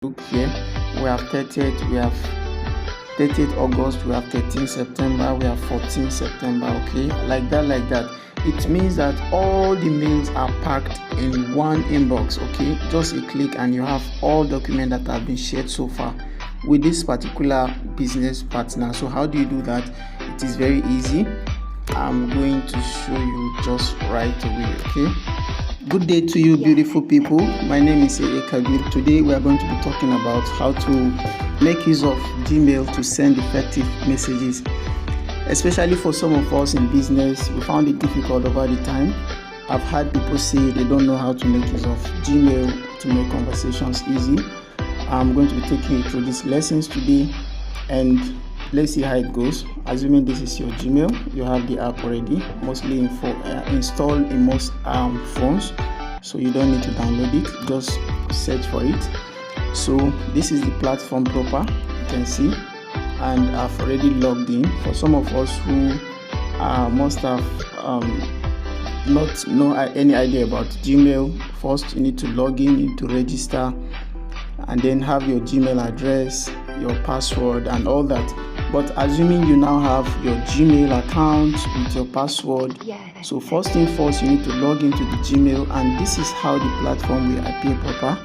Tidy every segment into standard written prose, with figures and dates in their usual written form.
look here, we have 30th, we have 30th August, we have 13th September, we have 14th September. Okay, like that. It means that all the mails are packed in one inbox. Okay, just a click and you have all documents that have been shared so far with this particular business partner. So how do you do that? It is very easy. I'm going to show you just right away. Okay, good day to you, beautiful people. My name is A.A. Kabir. Today we are going to be talking about how to make use of Gmail to send effective messages. Especially for some of us in business, we found it difficult over the time. I've had people say they don't know how to make use of Gmail to make conversations easy. I'm going to be taking you through these lessons today, and let's see how it goes. Assuming this is your Gmail, you have the app already, mostly installed in most phones, so you don't need to download it, just search for it. So this is the platform proper, you can see, and I've already logged in. For some of us who must have not know any idea about Gmail, first you need to log in, you need to register, and then have your Gmail address, your password and all that. But assuming you now have your Gmail account with your password, so first thing first, you need to log into the Gmail, and this is how the platform will appear proper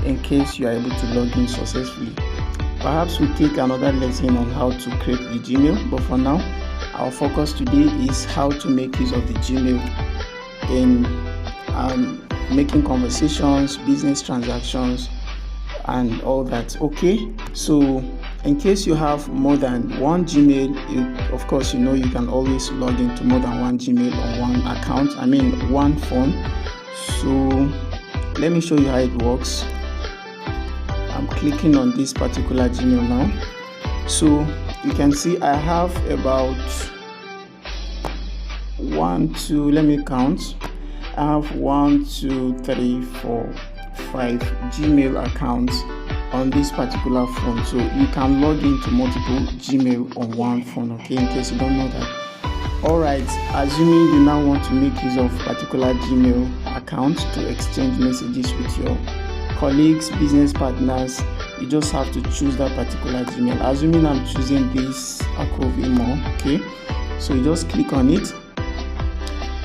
in case you are able to log in successfully. Perhaps we take another lesson on how to create the Gmail, but for now our focus today is how to make use of the Gmail in making conversations, business transactions and all that. Okay, so in case you have more than one Gmail, of course you know you can always log into more than one Gmail on one account, one phone. So let me show you how it works. I'm clicking on this particular Gmail now. So you can see I have about 1, 2, let me count. I have 1, 2, 3, 4, 5 Gmail accounts on this particular phone. So you can log into multiple Gmail on one phone, okay, in case you don't know that. Alright, assuming you now want to make use of particular Gmail account to exchange messages with your colleagues, business partners, you just have to choose that particular Gmail. Assuming I'm choosing this Akov Imo, okay, so you just click on it,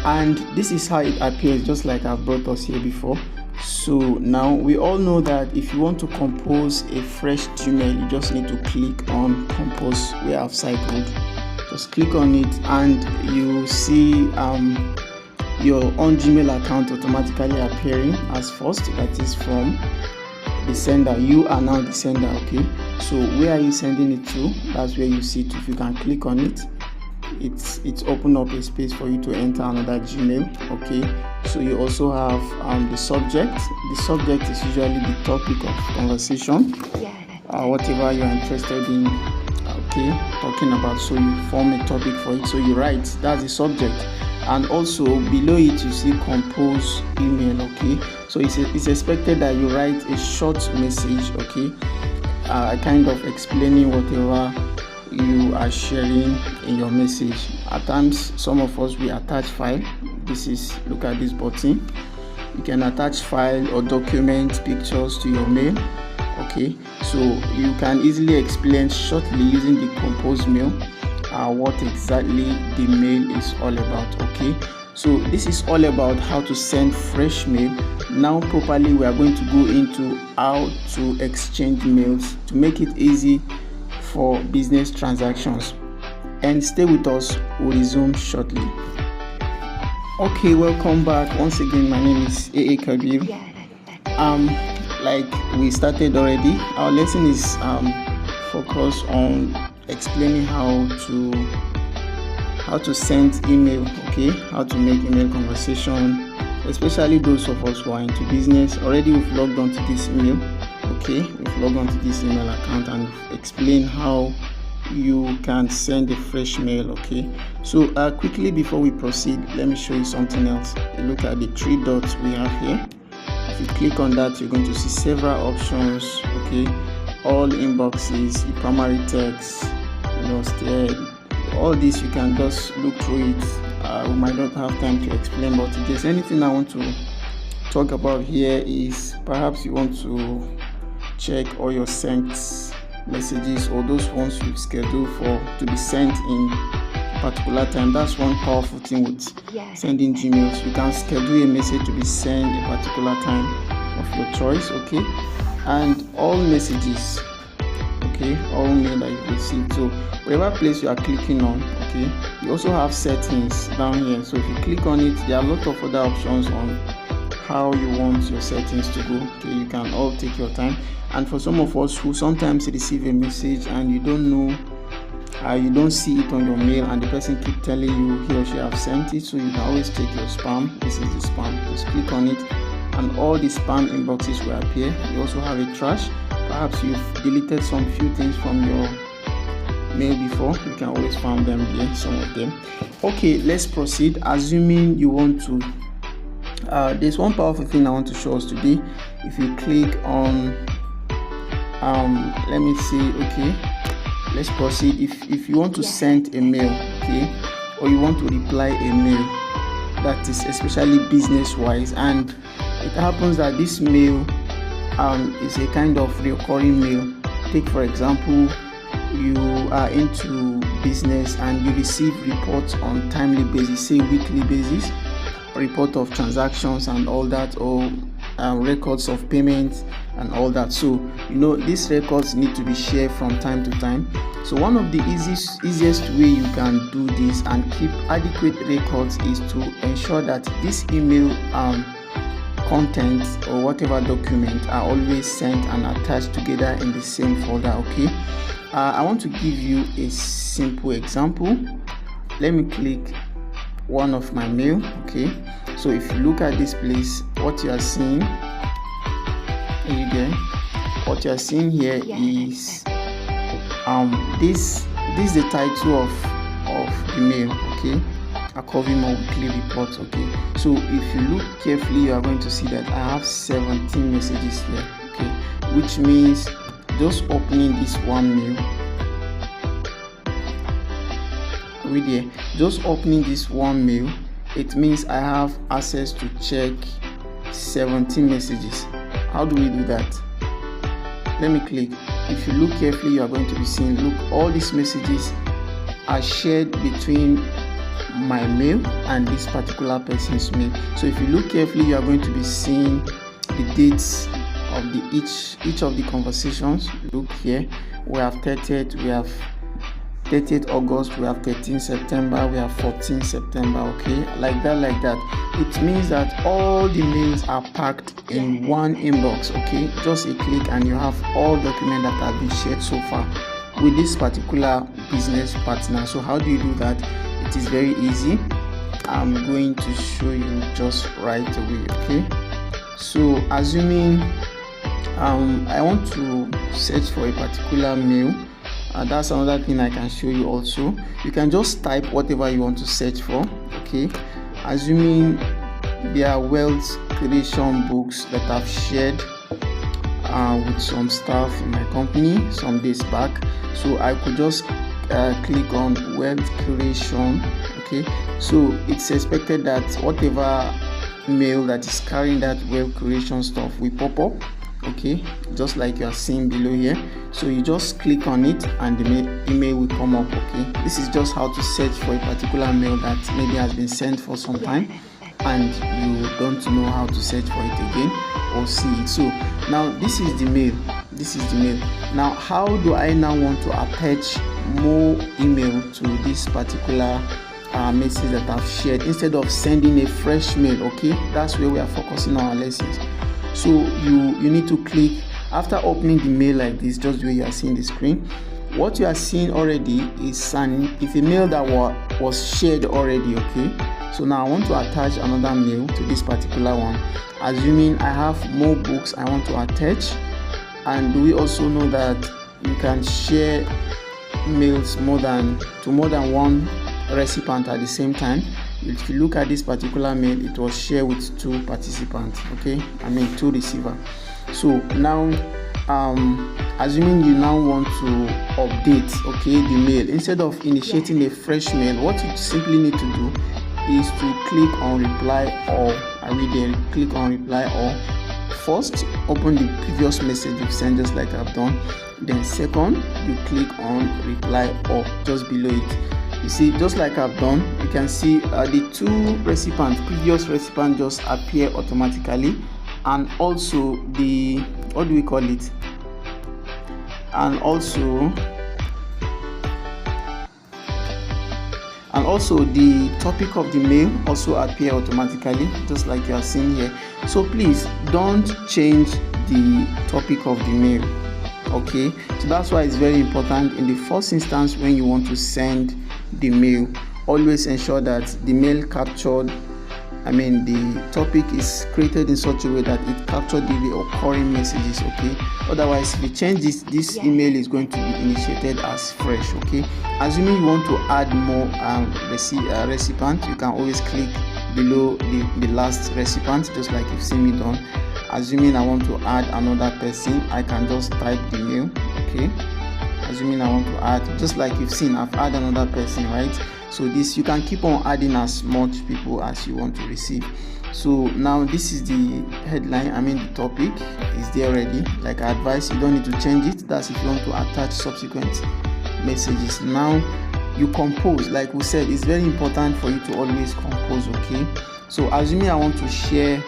and this is how it appears, just like I've brought us here before. So now we all know that if you want to compose a fresh Gmail, you just need to click on compose where I've cycled. Just click on it and you see your own Gmail account automatically appearing as first, that is from the sender. You are now the sender, okay. So where are you sending it to? That's where you see it. If you can click on it, it's open up a space for you to enter another Gmail, okay. So you also have the subject. The subject is usually the topic of conversation, whatever you're interested in, okay, talking about. So you form a topic for it, so you write, that's the subject. And also below it you see compose email, okay. So it's expected that you write a short message, okay, kind of explaining whatever you are sharing in your message. At times some of us will attach file. Look at this button. You can attach file or document pictures to your mail, okay. So you can easily explain shortly using the compose mail what exactly the mail is all about, okay. So this is all about how to send fresh mail. Now properly we are going to go into how to exchange mails to make it easy for business transactions, and stay with us, we'll resume shortly. Okay, welcome back once again. My name is A.A. Kabir. Like we started already, our lesson is focused on explaining how to send email, okay, how to make email conversation, especially those of us who are into business. Already we've logged onto this email, okay, we've logged onto this email account and explain how you can send a fresh mail, okay. So quickly before we proceed, let me show you something else. You look at the 3 dots we have here. If you click on that, you're going to see several options, okay, all inboxes, the primary text, all this. You can just look through it. We might not have time to explain, but if there's anything I want to talk about here is perhaps you want to check all your sent messages or those ones you've scheduled for to be sent in a particular time. That's one powerful thing with sending Gmails. You can schedule a message to be sent a particular time of your choice, okay? And all messages, okay, all mail that you receive. So whatever place you are clicking on, okay, you also have settings down here. So if you click on it, there are a lot of other options on how you want your settings to go. Okay, you can all take your time. And for some of us who sometimes receive a message and you don't know, you don't see it on your mail, and the person keep telling you he or she have sent it, so you can always check your spam. This is the spam. Just click on it and all the spam inboxes will appear. You also have a trash. Perhaps you've deleted some few things from your mail before. You can always find them here, some of them. Okay, let's proceed. Assuming you want to there's one powerful thing I want to show us today. If you click on let me see, okay, let's proceed. If you want to send a mail, okay, or you want to reply a mail that is especially business wise, and it happens that this mail is a kind of recurring mail. Take for example, you are into business and you receive reports on timely basis, say weekly basis, report of transactions and all that, or records of payments and all that. So you know these records need to be shared from time to time. So one of the easiest way you can do this and keep adequate records is to ensure that this email content or whatever document are always sent and attached together in the same folder. Okay, I want to give you a simple example. Let me click one of my mail. Okay, so if you look at this place, what you are seeing, what you are seeing here is this is the title of the mail, okay, Akovimo weekly report. Okay, so if you look carefully, you are going to see that I have 17 messages here, okay, which means just opening this one mail, just opening this one mail, it means I have access to check 17 messages. How do we do that? Let me click. If you look carefully, you are going to be seeing, look, all these messages are shared between my mail and this particular person's mail. So if you look carefully, you are going to be seeing the dates of each of the conversations. Look here, we have 30th, we have 30th August, we have 13th September, we have 14th September, okay, like that. It means that all the mails are packed in one inbox, okay, just a click and you have all documents that have been shared so far with this particular business partner. So how do you do that? It is very easy. I'm going to show you just right away, okay. So assuming I want to search for a particular mail, that's another thing I can show you also. You can just type whatever you want to search for, okay. Assuming there are wealth creation books that I've shared with some staff in my company some days back, so I could just click on wealth creation, okay. So it's expected that whatever mail that is carrying that wealth creation stuff will pop up, okay, just like you are seeing below here. So you just click on it and the email will come up, okay. This is just how to search for a particular mail that maybe has been sent for some time and you don't know how to search for it again or see it. So now this is the mail. Now how do I now want to attach more email to this particular message that I've shared instead of sending a fresh mail? Okay, that's where we are focusing on our lessons. So you need to click after opening the mail like this, just the way you are seeing the screen. What you are seeing already is a mail that was shared already, okay. So now I want to attach another mail to this particular one, assuming I have more books I want to attach. And we also know that you can share mails to more than one recipient at the same time. If you look at this particular mail, it was shared with 2 participants, okay, two receivers. So now assuming you now want to update, okay, the mail, instead of initiating a fresh mail, what you simply need to do is to click on reply all. Click on reply all first, open the previous message you've sent just like I've done. Then second, you click on reply all just below it. You see, just like I've done, you can see the two previous recipients just appear automatically, and also the, what do we call it, and also the topic of the mail also appear automatically, just like you are seeing here. So please don't change the topic of the mail. Okay, so that's why it's very important in the first instance when you want to send the mail, always ensure that the mail captured, the topic is created in such a way that it captured the recurring messages. Okay, otherwise if you change this email is going to be initiated as fresh. Okay, assuming you want to add more recipient, you can always click below the last recipient, just like you've seen me done. Assuming I want to add another person, I can just type the mail. Okay, assuming I want to add, just like you've seen, I've added another person, right? So this, you can keep on adding as much people as you want to receive. So now this is the headline, the topic is there already. Like I advise, you don't need to change it. That's if you want to attach subsequent messages. Now you compose. Like we said, it's very important for you to always compose. Okay, so assuming I want to share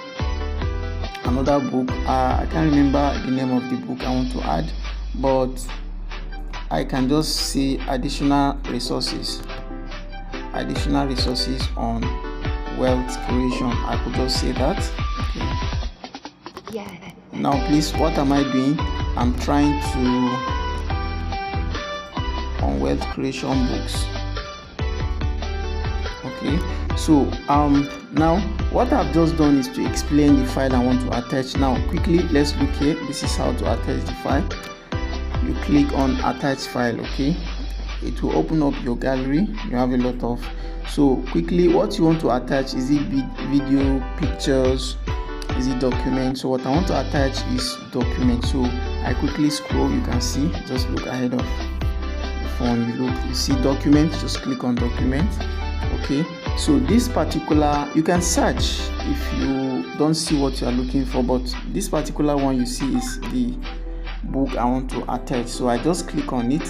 another book, I can't remember the name of the book I want to add, but I can just say additional resources on wealth creation. I could just say that. Okay. Yeah. Now please, what am I doing? I'm trying to on wealth creation books. Okay, so now what I've just done is to explain the file I want to attach. Now quickly, let's look here. This is how to attach the file. You click on attach file. Okay, it will open up your gallery. You have a lot of, so quickly, what you want to attach, is it video, pictures, is it document? So what I want to attach is document. So I quickly scroll, you can see, just look ahead of the phone, you see document, just click on document. Okay, so this particular, you can search if you don't see what you are looking for, but this particular one you see is the book I want to attach. So I just click on it,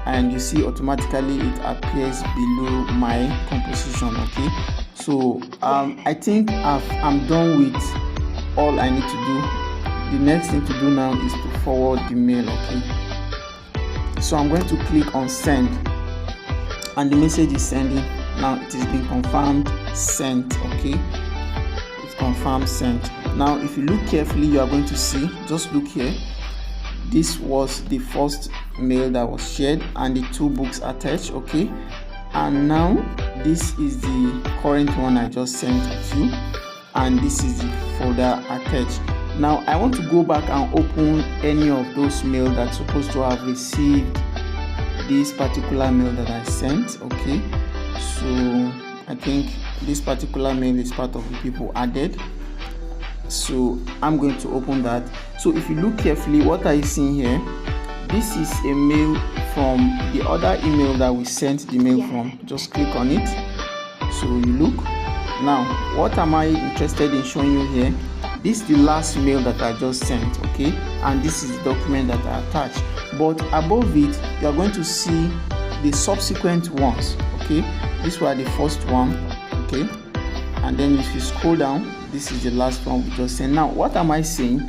and you see automatically it appears below my composition. Okay, so I think I'm done with all I need to do. The next thing to do now is to forward the mail. Okay, so I'm going to click on send, and the message is sending. Now it is being confirmed sent. Okay, it's confirmed sent. Now if you look carefully, you are going to see, just look here, this was the first mail that was shared and the two books attached. Okay, and now this is the current one I just sent to you, and this is the folder attached. Now I want to go back and open any of those mail that's supposed to have received this particular mail that I sent. Okay, so I think this particular mail is part of the people added, so I'm going to open that. So if you look carefully, what are you seeing here? This is a mail from the other email that we sent the mail from. Just click on it. So you look. Now what am I interested in showing you here? This is the last mail that I just sent. Okay, and this is the document that I attached, but above it you are going to see the subsequent ones. Okay, these were the first one. Okay, and then if you scroll down, this is the last one we just sent. Now what am I saying?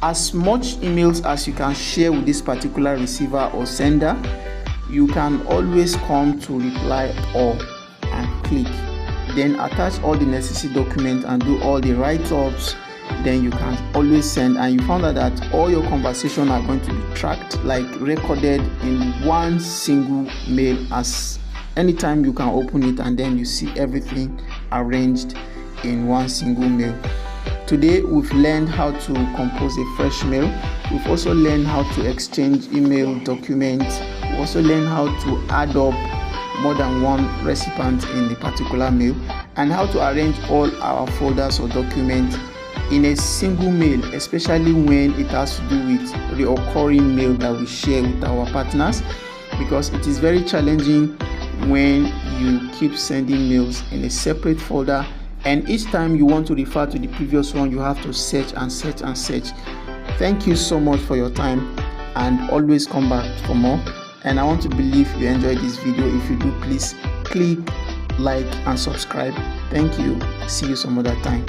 As much emails as you can share with this particular receiver or sender, you can always come to reply all and click, then attach all the necessary documents and do all the write-ups. Then you can always send, and you found out that all your conversations are going to be tracked, like recorded in one single mail. As anytime you can open it and then you see everything arranged in one single mail. Today we've learned how to compose a fresh mail. We've also learned how to exchange email documents. We also learned how to add up more than one recipient in the particular mail, and how to arrange all our folders or documents in a single mail, especially when it has to do with recurring mail that we share with our partners, because it is very challenging when you keep sending mails in a separate folder and each time you want to refer to the previous one, you have to search and search and search. Thank you so much for your time, and always come back for more. And I want to believe you enjoyed this video. If you do, please click like and subscribe. Thank you. See you some other time.